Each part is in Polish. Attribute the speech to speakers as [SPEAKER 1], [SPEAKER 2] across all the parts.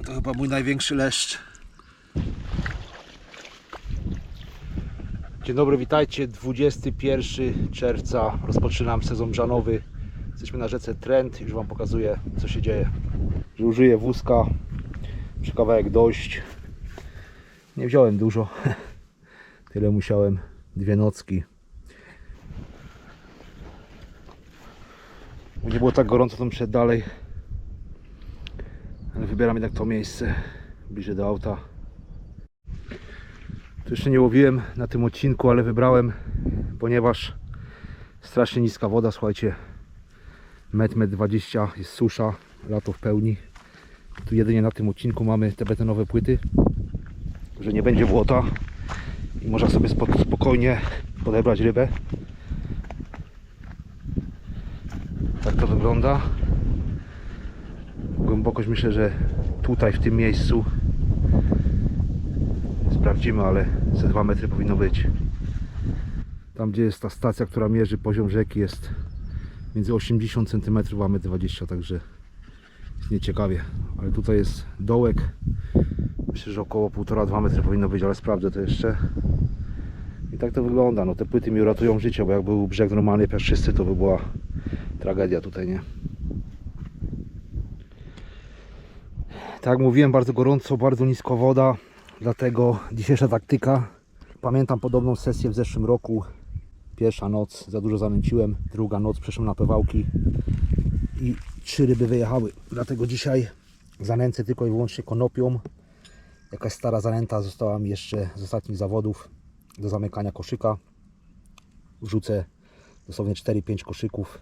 [SPEAKER 1] To chyba mój największy leszcz. Dzień dobry, witajcie. 21 czerwca rozpoczynam sezon brzanowy. Jesteśmy na rzece Trent. Już Wam pokazuję, co się dzieje. Że użyję wózka. Przy kawałek dość. Nie wziąłem dużo. Tyle musiałem. 2 nocki. Nie było tak gorąco, to muszę dalej. Ale wybieram jednak to miejsce bliżej do auta. Tu jeszcze nie łowiłem na tym odcinku, ale wybrałem, ponieważ strasznie niska woda, słuchajcie, 1,20 m, jest susza, lato w pełni. Tu jedynie na tym odcinku mamy te betonowe płyty, że nie będzie błota i można sobie spokojnie podebrać rybę. Tak to wygląda. Głębokość myślę, że tutaj w tym miejscu sprawdzimy, ale ze 2 metry powinno być. Tam gdzie jest ta stacja, która mierzy poziom rzeki, jest między 80 cm a 1,20 m, także jest nieciekawie. Ale tutaj jest dołek. Myślę, że około 1,5–2 metry powinno być, ale sprawdzę to jeszcze. I tak to wygląda. No, te płyty mi uratują życie, bo jak był brzeg normalny, piaszczysty, to by była tragedia tutaj, nie? Tak jak mówiłem, bardzo gorąco, bardzo nisko woda. Dlatego dzisiejsza taktyka. Pamiętam podobną sesję w zeszłym roku. Pierwsza noc za dużo zanęciłem, druga noc przeszłem na pewałki i 3 ryby wyjechały. Dlatego dzisiaj zanęcę tylko i wyłącznie konopią. Jakaś stara zanęta została mi jeszcze z ostatnich zawodów do zamykania koszyka. Wrzucę dosłownie 4-5 koszyków,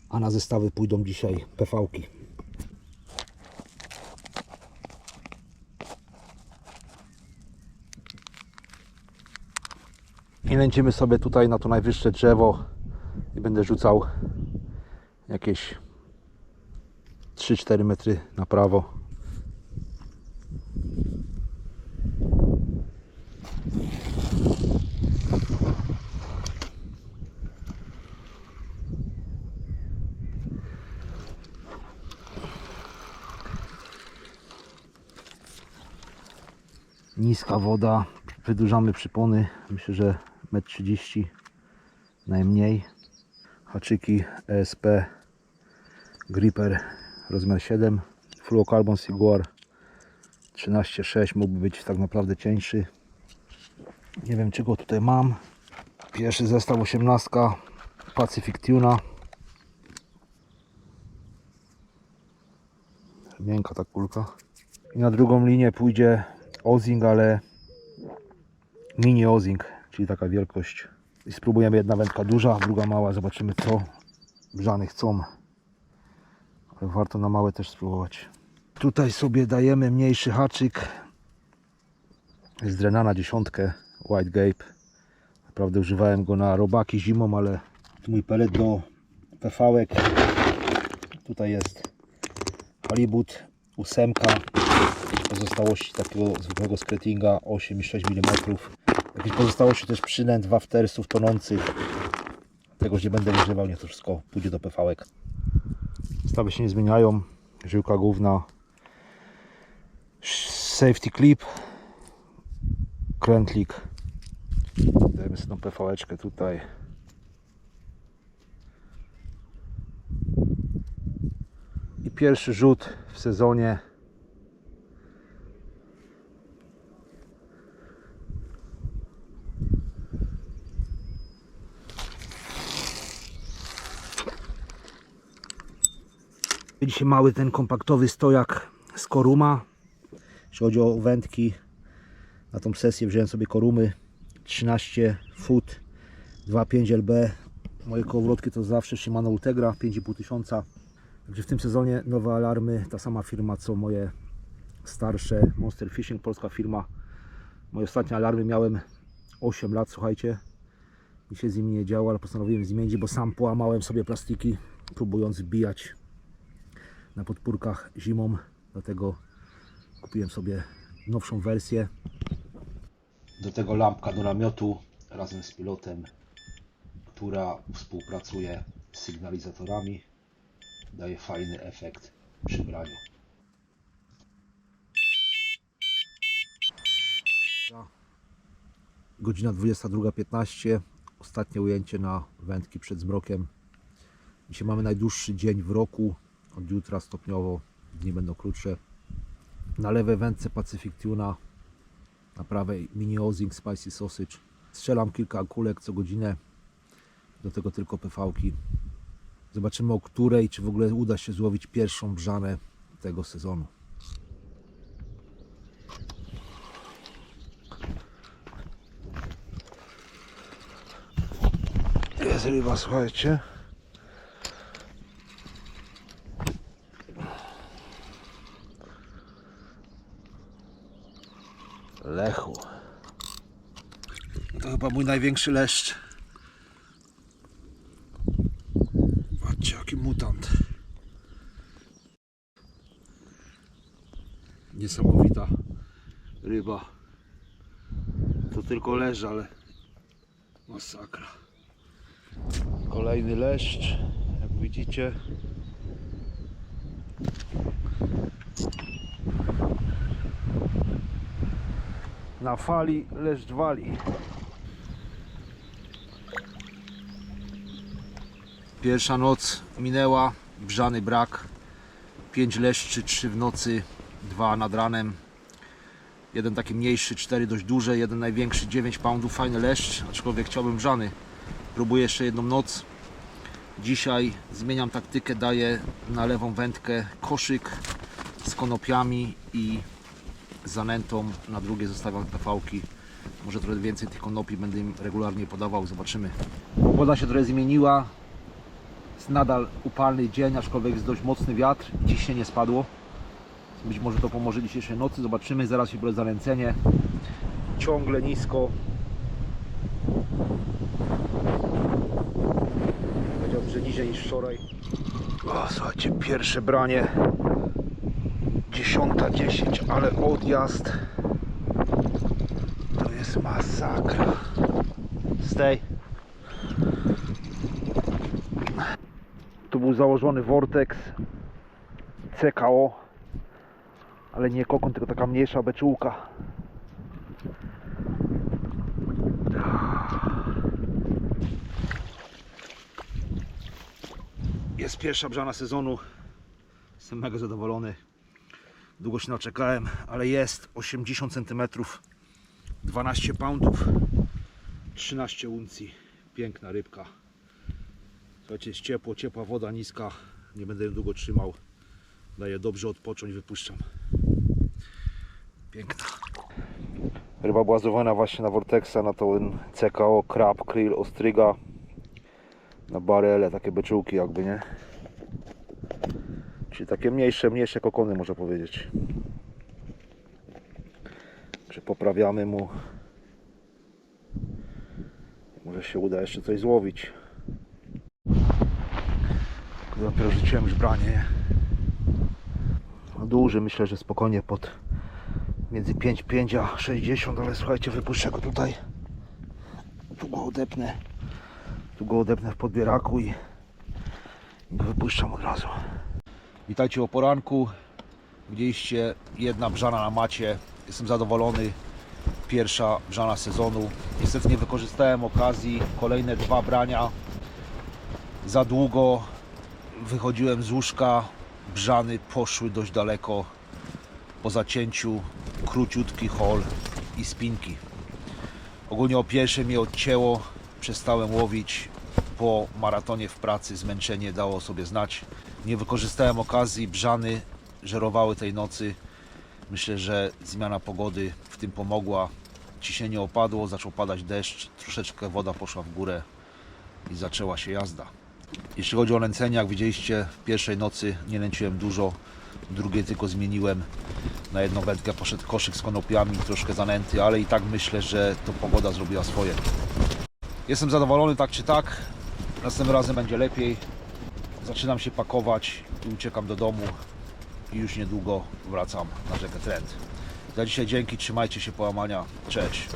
[SPEAKER 1] a na zestawy pójdą dzisiaj PV-ki. I lecimy sobie tutaj na to najwyższe drzewo i będę rzucał jakieś 3-4 metry na prawo. Niska woda, wydłużamy przypony, myślę, że 1,30 m najmniej. Haczyki ESP Gripper rozmiar 7, Fluocarbon Siguar 13,6, mógłby być tak naprawdę cieńszy. Nie wiem, czego tutaj mam. Pierwszy zestaw 18 Pacific Tuna. Miękka ta kulka. I na drugą linię pójdzie Ozing, ale mini Ozing, czyli taka wielkość. I spróbujemy, jedna wędka duża, druga mała, zobaczymy co brzany chcą. Ale warto na małe też spróbować. Tutaj sobie dajemy mniejszy haczyk z Drenana 10 White Gape. Naprawdę używałem go na robaki zimą, ale mój pelet do PV-ek. Tutaj jest halibut 8, pozostałości takiego zwykłego skretinga 8,6 mm. Jakieś pozostałości też przynęt waftersów tonących. Tego już nie będę używał, niech to wszystko pójdzie do PV-ek. Stawy się nie zmieniają. Żyłka główna, safety clip, krętlik. Dajemy sobie tą PV-eczkę tutaj. I pierwszy rzut w sezonie. Dzisiaj mały ten kompaktowy stojak z Koruma. Jeśli chodzi o wędki, na tą sesję wziąłem sobie Korumy 13 foot 2.5 LB. Moje kołowrotki to zawsze Shimano Ultegra 5500. Także w tym sezonie nowe alarmy, ta sama firma co moje starsze Monster Fishing, polska firma. Moje ostatnie alarmy miałem 8 lat, słuchajcie. I się z nimi nie działo, ale postanowiłem zmienić, bo sam połamałem sobie plastiki, próbując wbijać na podpórkach zimą. Dlatego kupiłem sobie nowszą wersję. Do tego lampka do namiotu razem z pilotem, która współpracuje z sygnalizatorami. Daje fajny efekt przy braniu. Godzina 22:15. Ostatnie ujęcie na wędki przed zmrokiem. Dzisiaj mamy najdłuższy dzień w roku. Od jutra stopniowo dni będą krótsze. Na lewej wędce Pacific Tuna, na prawej Mini Ozing Spicy Sausage. Strzelam kilka kulek co godzinę. Do tego tylko PV-ki. Zobaczymy o której, czy w ogóle uda się złowić pierwszą brzanę tego sezonu. Jest ryba, słuchajcie. Lechu. To chyba mój największy leszcz. Patrzcie, jaki mutant. Niesamowita ryba. To tylko leży, ale masakra. Kolejny leszcz, jak widzicie. Na fali leszcz wali. Pierwsza noc minęła, brzany brak. 5 leszczy, 3 w nocy, 2 nad ranem. Jeden taki mniejszy, 4 dość duże, jeden największy, 9 poundów, fajny leszcz, aczkolwiek chciałbym brzany. Próbuję jeszcze jedną noc. Dzisiaj zmieniam taktykę, daję na lewą wędkę koszyk z konopiami i zanętą, na drugie zostawiam PV-ki. Może trochę więcej tych konopi będę im regularnie podawał, zobaczymy. Pogoda się trochę zmieniła. Jest nadal upalny dzień, aczkolwiek jest dość mocny wiatr i ciśnienie spadło. Być może to pomoże dzisiejszej nocy, zobaczymy. Zaraz się będzie zanęcenie. Ciągle nisko. Powiedziałbym, że niżej niż wczoraj. O, słuchajcie, pierwsze branie. 10:10, ale odjazd. To jest masakra. Stay. Tu był założony Vortex CKO, ale nie kokon, tylko taka mniejsza beczułka. Jest pierwsza brzana sezonu. Jestem mega zadowolony. Długo się naczekałem, ale jest 80 cm, 12 poundów, 13 uncji. Piękna rybka. Słuchajcie, jest ciepło, ciepła woda, niska. Nie będę ją długo trzymał. Daję dobrze odpocząć, wypuszczam. Piękna. Ryba była złowiona właśnie na Vortexa, na ten CKO, krab, krill, ostryga. Na barele, takie beczułki jakby, nie? Czyli takie mniejsze kokony, można powiedzieć. Także poprawiamy mu. Może się uda jeszcze coś złowić. Dopiero rzuciłem już branie. No duży, myślę, że spokojnie pod między 5,5 a 60, ale słuchajcie, wypuszczę go tutaj. Tu go odepnę w podbieraku i go wypuszczam od razu. Witajcie o poranku. Widzieliście, jedna brzana na macie. Jestem zadowolony. Pierwsza brzana sezonu. Niestety nie wykorzystałem okazji. Kolejne 2 brania. Za długo wychodziłem z łóżka. Brzany poszły dość daleko. Po zacięciu króciutki haul i spinki. Ogólnie o pierwsze mnie odcięło. Przestałem łowić. Po maratonie w pracy zmęczenie dało o sobie znać. Nie wykorzystałem okazji, brzany żerowały tej nocy. Myślę, że zmiana pogody w tym pomogła. Ciśnienie opadło, zaczął padać deszcz, troszeczkę woda poszła w górę i zaczęła się jazda. Jeśli chodzi o nęcenie, jak widzieliście, w pierwszej nocy nie nęciłem dużo, w drugiej tylko zmieniłem. Na jedną wędkę poszedł koszyk z konopiami, troszkę zanęty, ale i tak myślę, że to pogoda zrobiła swoje. Jestem zadowolony tak czy tak. Następnym razem będzie lepiej. Zaczynam się pakować i uciekam do domu i już niedługo wracam na rzekę Trent. Za dzisiaj dzięki, trzymajcie się, połamania, cześć.